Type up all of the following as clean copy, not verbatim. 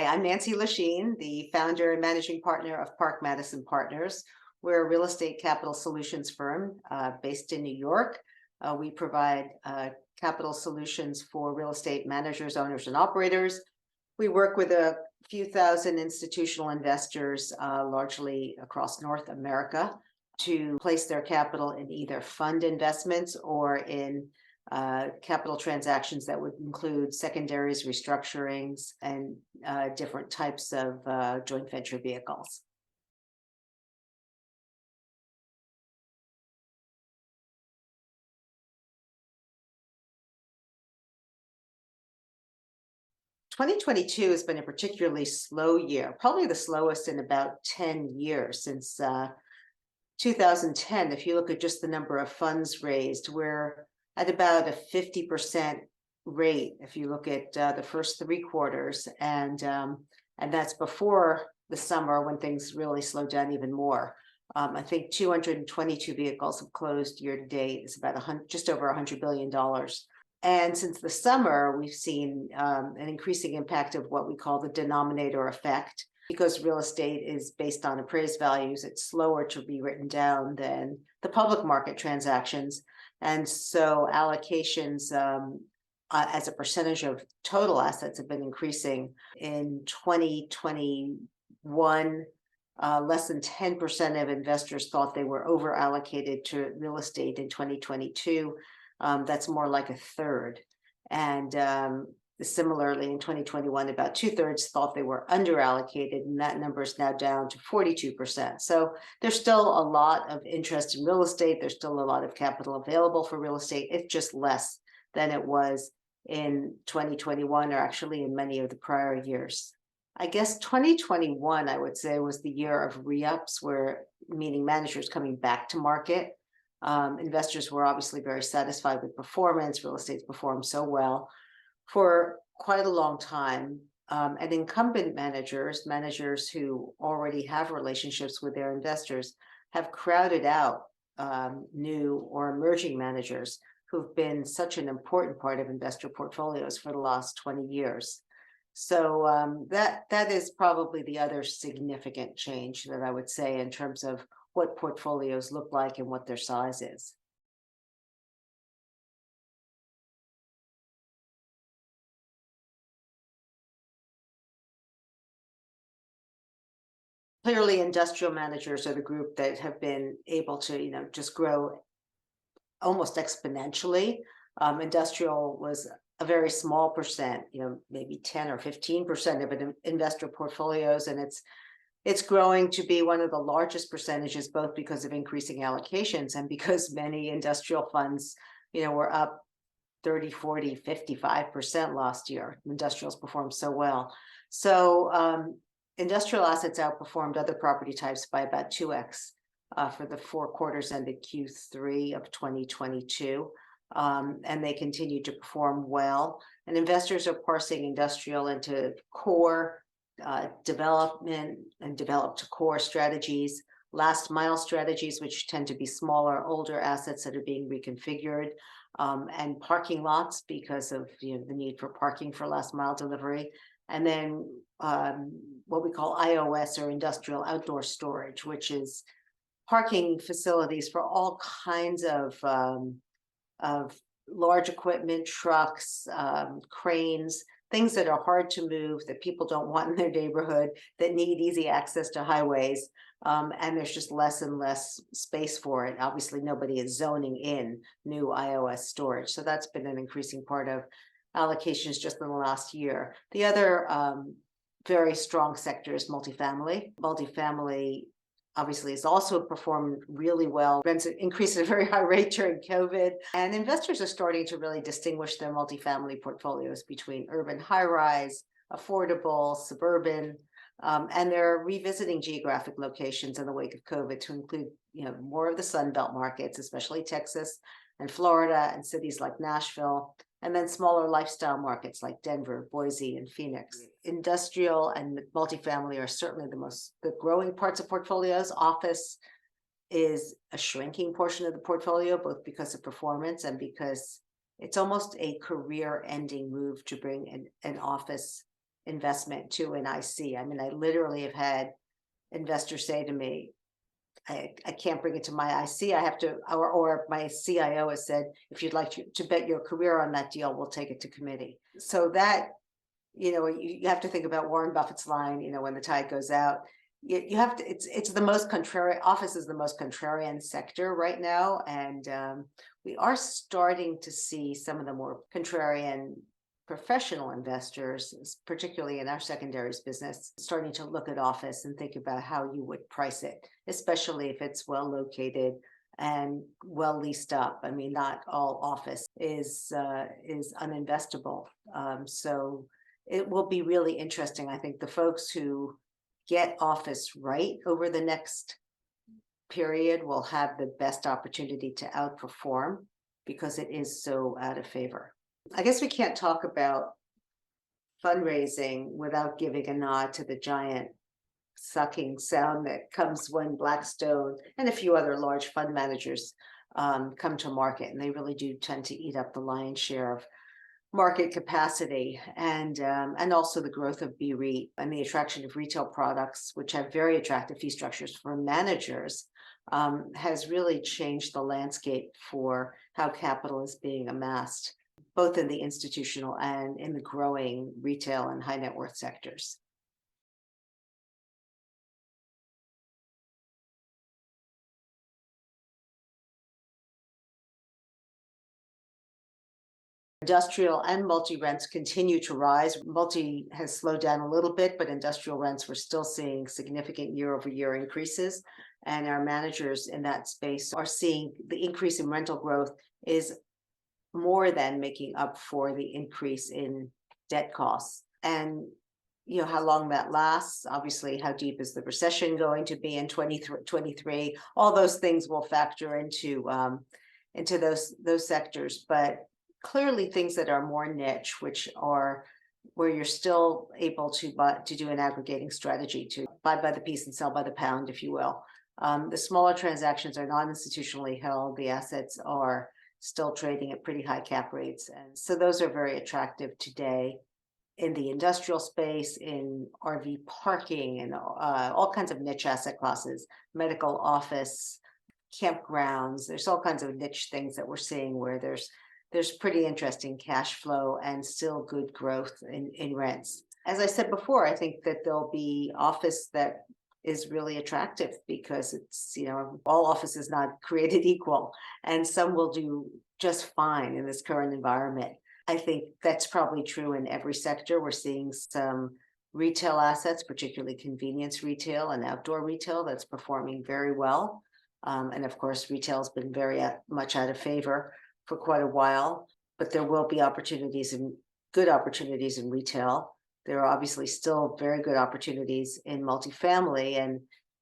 I'm Nancy Lashine, the founder and managing partner of Park Madison Partners. We're a real estate capital solutions firm based in New York. We provide capital solutions for real estate managers, owners, and operators. We work with a few thousand institutional investors, largely across North America, to place their capital in either fund investments or in capital transactions that would include secondaries, restructurings, and different types of joint venture vehicles. "2022 has been a particularly slow year, probably the slowest in about 10 years since 2010. If you look at just the number of funds raised, we're at about a 50% rate if you look at the first 3 quarters, and that's before the summer when things really slowed down even more. I think 222 vehicles have closed year to date. It's about just over $100 billion. And since the summer, we've seen an increasing impact of what we call the denominator effect. Because real estate is based on appraised values, it's slower to be written down than the public market transactions. And so allocations as a percentage of total assets have been increasing. In 2021, less than 10% of investors thought they were over allocated to real estate. In 2022, that's more like a third. And similarly, in 2021, about 2/3 thought they were underallocated, and that number is now down to 42%. So there's still a lot of interest in real estate. There's still a lot of capital available for real estate. It's just less than it was in 2021, or actually in many of the prior years. I guess 2021, I would say, was the year of re-ups, meaning managers coming back to market. Investors were obviously very satisfied with performance. Real estate's performed so well for quite a long time. And incumbent managers who already have relationships with their investors, have crowded out new or emerging managers who've been such an important part of investor portfolios for the last 20 years. So that is probably the other significant change that I would say in terms of what portfolios look like and what their size is. Clearly, industrial managers are the group that have been able to, just grow almost exponentially. Industrial was a very small percent, maybe 10 or 15% of investor portfolios, and it's growing to be one of the largest percentages, both because of increasing allocations and because many industrial funds, were up 30, 40, 55% last year. Industrials performed so well. So industrial assets outperformed other property types by about 2x for the 4 quarters ended Q3 of 2022. And they continue to perform well. And investors are parsing industrial into core development and developed core strategies, last mile strategies, which tend to be smaller, older assets that are being reconfigured, and parking lots because of the need for parking for last mile delivery. And then what we call IOS, or industrial outdoor storage, which is parking facilities for all kinds of large equipment, trucks, cranes, things that are hard to move, that people don't want in their neighborhood, that need easy access to highways. And there's just less and less space for it. Obviously, nobody is zoning in new IOS storage. So that's been an increasing part of allocations just in the last year. The other very strong sector is multifamily. Multifamily obviously has also performed really well. Rents increased at a very high rate during COVID. And investors are starting to really distinguish their multifamily portfolios between urban high-rise, affordable, suburban, and they're revisiting geographic locations in the wake of COVID to include, more of the Sun Belt markets, especially Texas and Florida and cities like Nashville, and then smaller lifestyle markets like Denver, Boise, and Phoenix. Industrial and multifamily are certainly the growing parts of portfolios. Office is a shrinking portion of the portfolio, both because of performance and because it's almost a career-ending move to bring an office investment to an IC. I mean, I literally have had investors say to me, I can't bring it to my IC. I have to, or my CIO has said, if you'd like to bet your career on that deal, we'll take it to committee. So that, you have to think about Warren Buffett's line, when the tide goes out. You have to, it's the most contrarian, office is the most contrarian sector right now. And we are starting to see some of the more contrarian professional investors, particularly in our secondaries business, starting to look at office and think about how you would price it, especially if it's well located and well leased up. I mean, not all office is uninvestable. So it will be really interesting. I think the folks who get office right over the next period will have the best opportunity to outperform because it is so out of favor. I guess we can't talk about fundraising without giving a nod to the giant sucking sound that comes when Blackstone and a few other large fund managers come to market, and they really do tend to eat up the lion's share of market capacity, and also the growth of BREIT and the attraction of retail products, which have very attractive fee structures for managers, has really changed the landscape for how capital is being amassed, both in the institutional and in the growing retail and high net worth sectors. Industrial and multi-rents continue to rise. Multi has slowed down a little bit, but industrial rents, we're still seeing significant year-over-year increases. And our managers in that space are seeing the increase in rental growth is more than making up for the increase in debt costs. And how long that lasts, obviously, how deep is the recession going to be in 2023? All those things will factor into those sectors. But clearly things that are more niche, which are where you're still able to do an aggregating strategy, to buy by the piece and sell by the pound, if you will. The smaller transactions are non-institutionally held. The assets are still trading at pretty high cap rates. And so those are very attractive today in the industrial space, in RV parking, and all kinds of niche asset classes, medical office, campgrounds. There's all kinds of niche things that we're seeing where there's pretty interesting cash flow and still good growth in rents. As I said before, I think that there'll be office that is really attractive because it's, all office is not created equal, and some will do just fine in this current environment. I think that's probably true in every sector. We're seeing some retail assets, particularly convenience retail and outdoor retail, that's performing very well. And of course, retail has been very much out of favor for quite a while, but there will be good opportunities in retail. There are obviously still very good opportunities in multifamily, and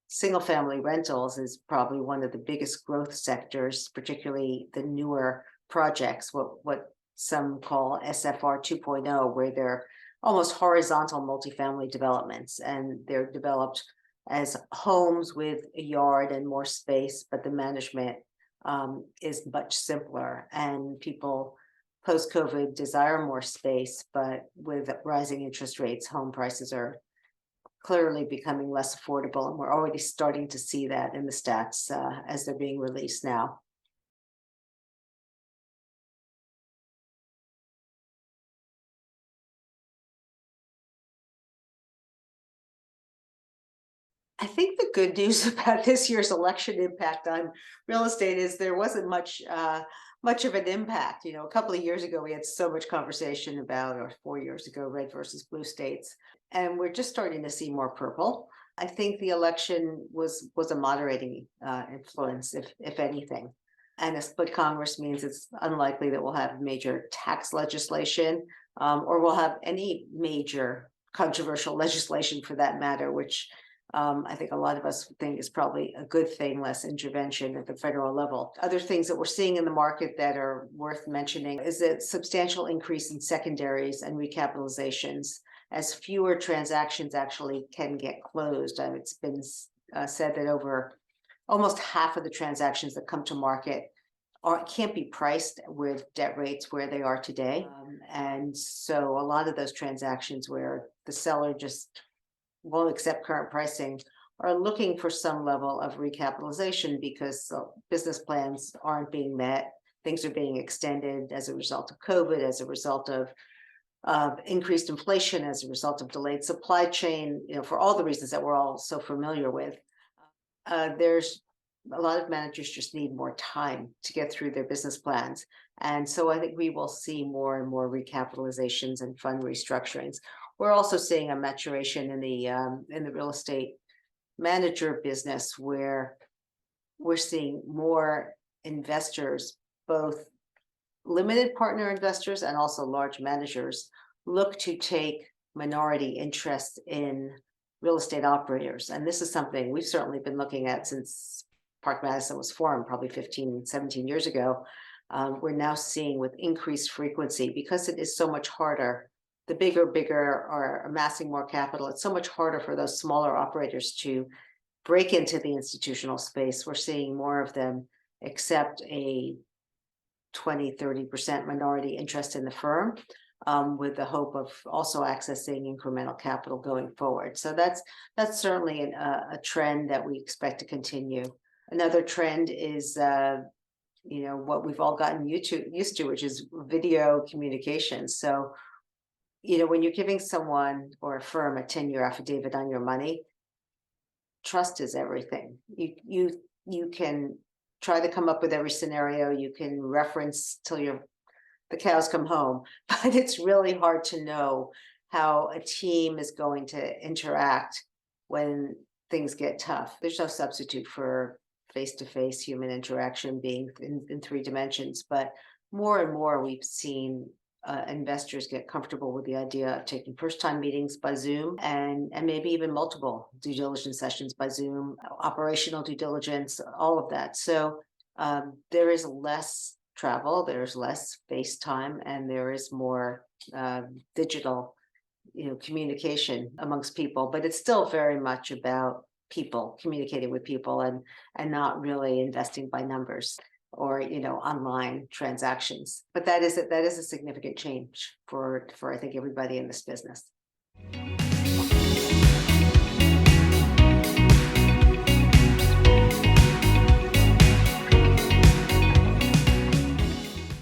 single family rentals is probably one of the biggest growth sectors, particularly the newer projects, what some call SFR 2.0, where they're almost horizontal multifamily developments, and they're developed as homes with a yard and more space, but the management is much simpler, and people post-COVID desire more space, but with rising interest rates, home prices are clearly becoming less affordable, and we're already starting to see that in the stats as they're being released now. I think the good news about this year's election impact on real estate is there wasn't much of an impact. A couple of years ago, we had so much conversation about, or 4 years ago, red versus blue states, and we're just starting to see more purple. I think the election was a moderating influence, if anything. And a split Congress means it's unlikely that we'll have major tax legislation, or we'll have any major controversial legislation for that matter, which I think a lot of us think is probably a good thing, less intervention at the federal level. Other things that we're seeing in the market that are worth mentioning is a substantial increase in secondaries and recapitalizations, as fewer transactions actually can get closed. It's been said that over almost half of the transactions that come to market can't be priced with debt rates where they are today. And so a lot of those transactions where the seller just won't accept current pricing are looking for some level of recapitalization because business plans aren't being met. Things are being extended as a result of COVID, as a result of increased inflation, as a result of delayed supply chain, for all the reasons that we're all so familiar with. There's a lot of managers just need more time to get through their business plans. And so I think we will see more and more recapitalizations and fund restructurings. We're also seeing a maturation in the real estate manager business where we're seeing more investors, both limited partner investors and also large managers, look to take minority interest in real estate operators. And this is something we've certainly been looking at since Park Madison was formed, probably 15, 17 years ago. We're now seeing with increased frequency, because it is so much harder, the bigger are amassing more capital. It's so much harder for those smaller operators to break into the institutional space. We're seeing more of them accept a 20-30% minority interest in the firm, with the hope of also accessing incremental capital going forward. So that's certainly a trend that we expect to continue. Another trend is what we've all gotten used to, which is video communication. So when you're giving someone or a firm a 10-year affidavit on your money, trust is everything. You can try to come up with every scenario, you can reference till the cows come home, but it's really hard to know how a team is going to interact when things get tough. There's no substitute for face-to-face human interaction being in 3 dimensions, but more and more we've seen investors get comfortable with the idea of taking first-time meetings by Zoom and maybe even multiple due diligence sessions by Zoom, operational due diligence, all of that. So there is less travel, there's less FaceTime, and there is more digital, communication amongst people. But it's still very much about people communicating with people and not really investing by numbers or online transactions. But that is a significant change for I think everybody in this business.